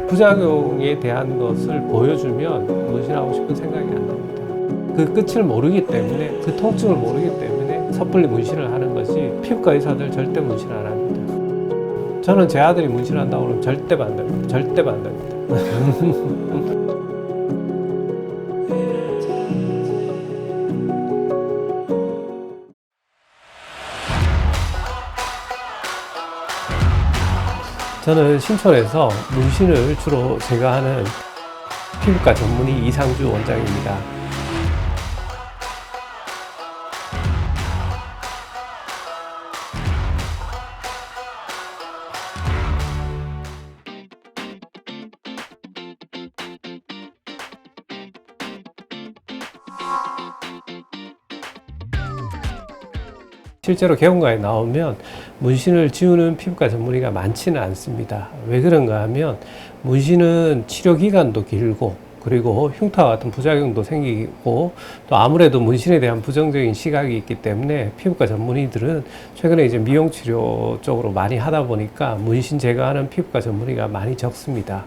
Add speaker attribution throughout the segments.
Speaker 1: 부작용에 대한 것을 보여주면 문신하고 싶은 생각이 안 납니다. 그 끝을 모르기 때문에, 그 통증을 모르기 때문에 섣불리 문신을 하는 것이, 피부과 의사들 절대 문신 안 합니다. 저는 제 아들이 문신한다고 그러면 절대 반대입니다. 절대 반대입니다. 저는 신촌에서 문신을 주로 제가 하는 피부과 전문의 이상주 원장입니다. 실제로 개원가에 나오면 문신을 지우는 피부과 전문의가 많지는 않습니다. 왜 그런가 하면 문신은 치료 기간도 길고, 그리고 흉터와 같은 부작용도 생기고, 또 아무래도 문신에 대한 부정적인 시각이 있기 때문에 피부과 전문의들은 최근에 이제 미용 치료 쪽으로 많이 하다 보니까 문신 제거하는 피부과 전문의가 많이 적습니다.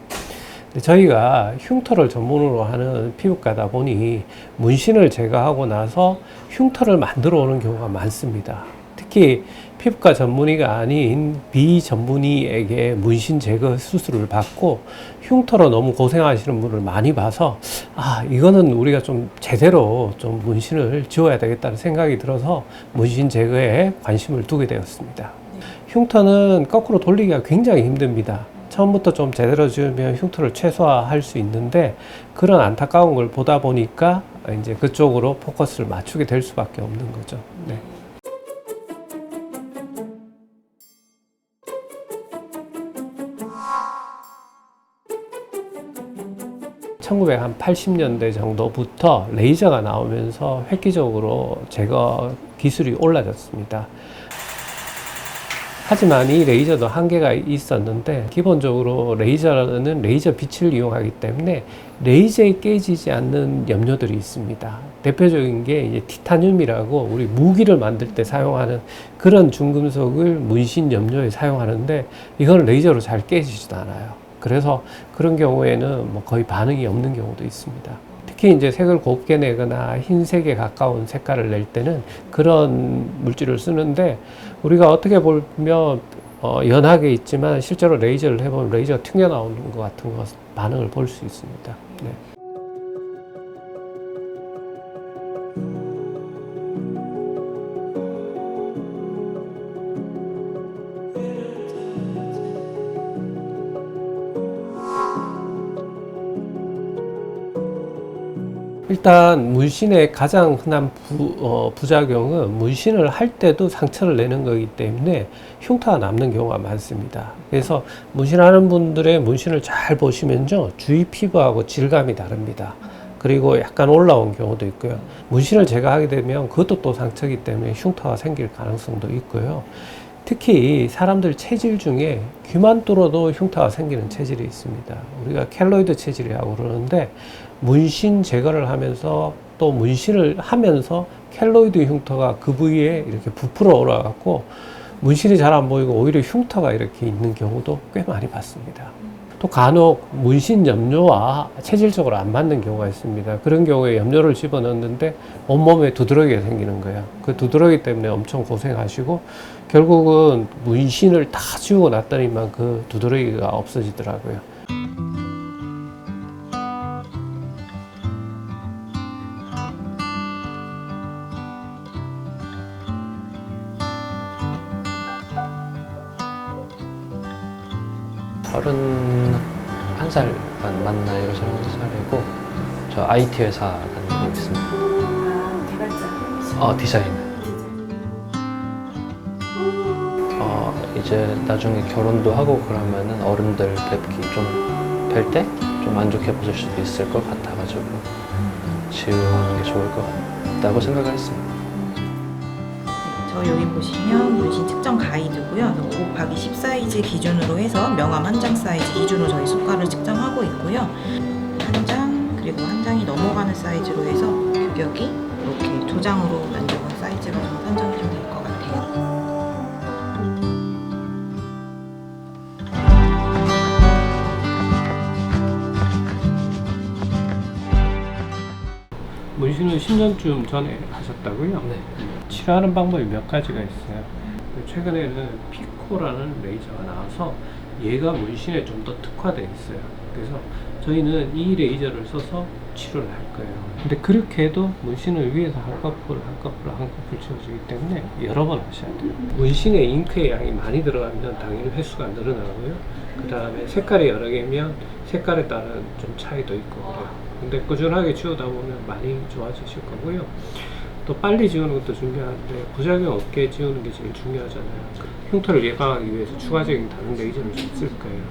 Speaker 1: 저희가 흉터를 전문으로 하는 피부과다 보니 문신을 제거하고 나서 흉터를 만들어 오는 경우가 많습니다. 특히 피부과 전문의가 아닌 비전문의에게 문신 제거 수술을 받고 흉터로 너무 고생하시는 분을 많이 봐서, 이거는 우리가 좀 제대로 좀 문신을 지워야 되겠다는 생각이 들어서 문신 제거에 관심을 두게 되었습니다. 흉터는 거꾸로 돌리기가 굉장히 힘듭니다. 처음부터 좀 제대로 지으면 흉터를 최소화할 수 있는데, 그런 안타까운 걸 보다 보니까 이제 그쪽으로 포커스를 맞추게 될 수밖에 없는 거죠. 네. (1980년대) 정도부터 레이저가 나오면서 획기적으로 제거 기술이 올라졌습니다. 하지만 이 레이저도 한계가 있었는데, 기본적으로 레이저는 레이저 빛을 이용하기 때문에 레이저에 깨지지 않는 염료들이 있습니다. 대표적인 게 이제 티타늄이라고 우리 무기를 만들 때 사용하는 그런 중금속을 문신 염료에 사용하는데, 이건 레이저로 잘 깨지지도 않아요. 그래서 그런 경우에는 뭐 거의 반응이 없는 경우도 있습니다. 특히 이제 색을 곱게 내거나 흰색에 가까운 색깔을 낼 때는 그런 물질을 쓰는데, 우리가 어떻게 보면 연하게 있지만 실제로 레이저를 해보면 레이저가 튕겨나오는 것 같은 반응을 볼 수 있습니다. 네. 일단 문신의 가장 흔한 부작용은 문신을 할 때도 상처를 내는 거기 때문에 흉터가 남는 경우가 많습니다. 그래서 문신하는 분들의 문신을 잘 보시면요, 주위 피부하고 질감이 다릅니다. 그리고 약간 올라온 경우도 있고요. 문신을 제거하게 되면 그것도 또 상처이기 때문에 흉터가 생길 가능성도 있고요. 특히 사람들 체질 중에 귀만 뚫어도 흉터가 생기는 체질이 있습니다. 우리가 켈로이드 체질이라고 그러는데, 문신 제거를 하면서 또 문신을 하면서 켈로이드 흉터가 그 부위에 이렇게 부풀어 올라가고 문신이 잘 안 보이고 오히려 흉터가 이렇게 있는 경우도 꽤 많이 봤습니다. 또 간혹 문신 염료와 체질적으로 안 맞는 경우가 있습니다. 그런 경우에 염료를 집어넣는데 온몸에 두드러기가 생기는 거예요. 그 두드러기 때문에 엄청 고생하시고 결국은 문신을 다 지우고 났더니만 그 두드러기가 없어지더라고요.
Speaker 2: 한 살 만 나이로 30살이고 저 IT 회사 다니고 있습니다. 개발자? 디자인. 이제 나중에 결혼도 하고 그러면은 어른들 뵙기 좀 뵐 때 좀 만족해 보실 수도 있을 것 같아가지고 지우는 게 좋을 것 같다고 생각을 했습니다.
Speaker 3: 저 여기 보시면 문신 측정 가이드고요. 5곱하기10 사이즈 기준으로 해서 명암 한 장 사이즈 기준으로 저희 수가를 측정하고 있고요. 한 장, 그리고 한 장이 넘어가는 사이즈로 해서 규격이 이렇게 조장으로 만들어온 사이즈로 좀 산정이 좀 될 것 같아요.
Speaker 1: 문신을 10년쯤 전에 하셨다고요?
Speaker 2: 네.
Speaker 1: 치료하는 방법이 몇 가지가 있어요. 최근에는 피코라는 레이저가 나와서 얘가 문신에 좀 더 특화되어 있어요. 그래서 저희는 이 레이저를 써서 치료를 할 거예요. 근데 그렇게 해도 문신을 위에서 한꺼풀 치워주기 때문에 여러 번 하셔야 돼요. 문신에 잉크의 양이 많이 들어가면 당연히 횟수가 늘어나고요. 그 다음에 색깔이 여러 개면 색깔에 따른 좀 차이도 있고 그래요. 근데 꾸준하게 치우다 보면 많이 좋아지실 거고요. 또 빨리 지우는 것도 중요한데 부작용 없게 지우는 게 제일 중요하잖아요. 흉터를 예방하기 위해서 추가적인 다른 레이저를 좀 쓸 거예요.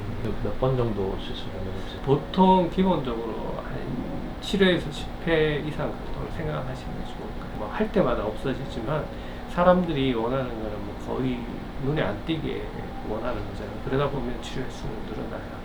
Speaker 2: 몇 번 정도 시술하는지.
Speaker 1: 보통 기본적으로 한 7회에서 10회 이상 정도를 생각하시는 게 좋을 거예요. 뭐 할 때마다 없어지지만 사람들이 원하는 거는 뭐 거의 눈에 안 띄게 원하는 거잖아요. 그러다 보면 치료 횟수는 늘어나요.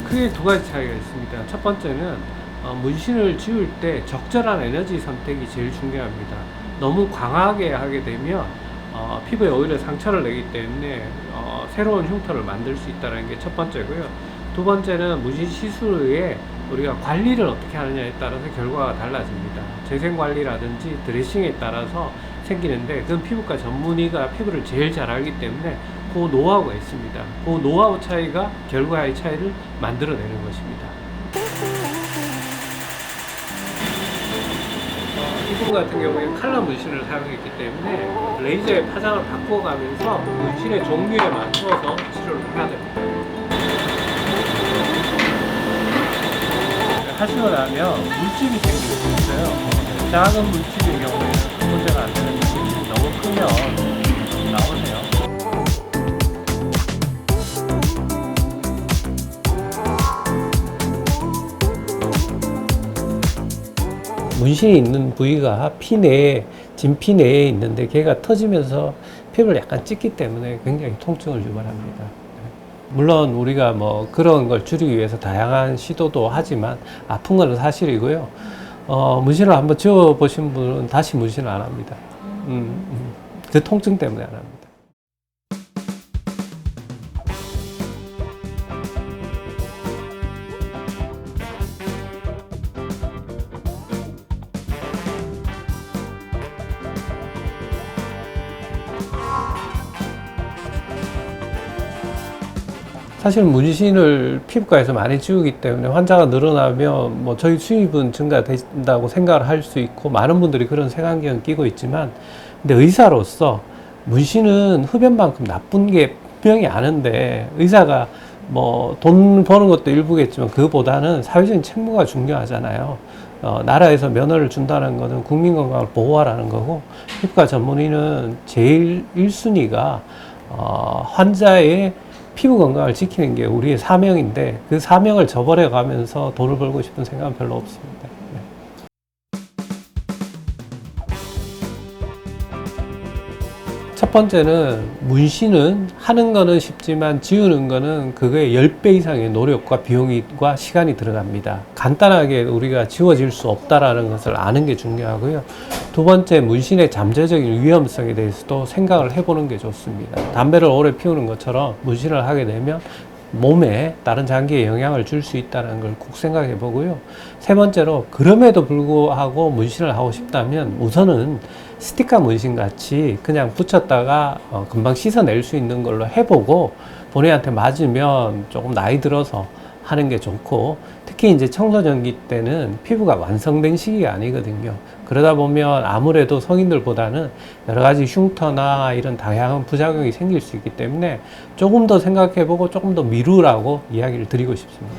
Speaker 1: 크게 두 가지 차이가 있습니다. 첫 번째는 문신을 지울 때 적절한 에너지 선택이 제일 중요합니다. 너무 강하게 하게 되면 피부에 오히려 상처를 내기 때문에 새로운 흉터를 만들 수 있다는 게 첫 번째고요. 두 번째는 문신 시술 후에 우리가 관리를 어떻게 하느냐에 따라서 결과가 달라집니다. 재생 관리라든지 드레싱에 따라서 생기는데 그건 피부과 전문의가 피부를 제일 잘 알기 때문에 그 노하우가 있습니다. 그 노하우 차이가 결과의 차이를 만들어내는 것입니다. 이분 같은 경우에 칼라 문신을 사용했기 때문에 레이저의 파장을 바꿔가면서 문신의 종류에 맞춰서 치료를 해야 됩니다. 하시고 나면 물집이 생길 수 있어요. 작은 물집의 경우에는 문제가 안 되는데 물집이 너무 크면 나오세요. 문신이 있는 부위가 피 내에, 진피 내에 있는데 걔가 터지면서 피부를 약간 찢기 때문에 굉장히 통증을 유발합니다. 물론 우리가 뭐 그런 걸 줄이기 위해서 다양한 시도도 하지만 아픈 건 사실이고요. 문신을 한번 지워보신 분은 다시 문신을 안 합니다. 그 통증 때문에 안 합니다. 사실 문신을 피부과에서 많이 지우기 때문에 환자가 늘어나면 뭐 저희 수입은 증가된다고 생각을 할 수 있고 많은 분들이 그런 색안경을 끼고 있지만 근데 의사로서 문신은 흡연만큼 나쁜 게 분명히 아는데 의사가 뭐 돈 버는 것도 일부겠지만 그보다는 사회적인 책무가 중요하잖아요. 나라에서 면허를 준다는 것은 국민 건강을 보호하라는 거고 피부과 전문의는 제일 1순위가 환자의 피부 건강을 지키는 게 우리의 사명인데 그 사명을 저버려 가면서 돈을 벌고 싶은 생각은 별로 없습니다. 첫 번째는 문신은 하는 거는 쉽지만 지우는 거는 그거의 10배 이상의 노력과 비용과 시간이 들어갑니다. 간단하게 우리가 지워질 수 없다라는 것을 아는 게 중요하고요. 두 번째, 문신의 잠재적인 위험성에 대해서도 생각을 해보는 게 좋습니다. 담배를 오래 피우는 것처럼 문신을 하게 되면 몸에 다른 장기에 영향을 줄 수 있다는 걸 꼭 생각해 보고요. 세 번째로, 그럼에도 불구하고 문신을 하고 싶다면 우선은 스티커 문신 같이 그냥 붙였다가 금방 씻어낼 수 있는 걸로 해보고 본인한테 맞으면 조금 나이 들어서 하는 게 좋고, 특히 이제 청소년기 때는 피부가 완성된 시기가 아니거든요. 그러다 보면 아무래도 성인들보다는 여러 가지 흉터나 이런 다양한 부작용이 생길 수 있기 때문에 조금 더 생각해보고 조금 더 미루라고 이야기를 드리고 싶습니다.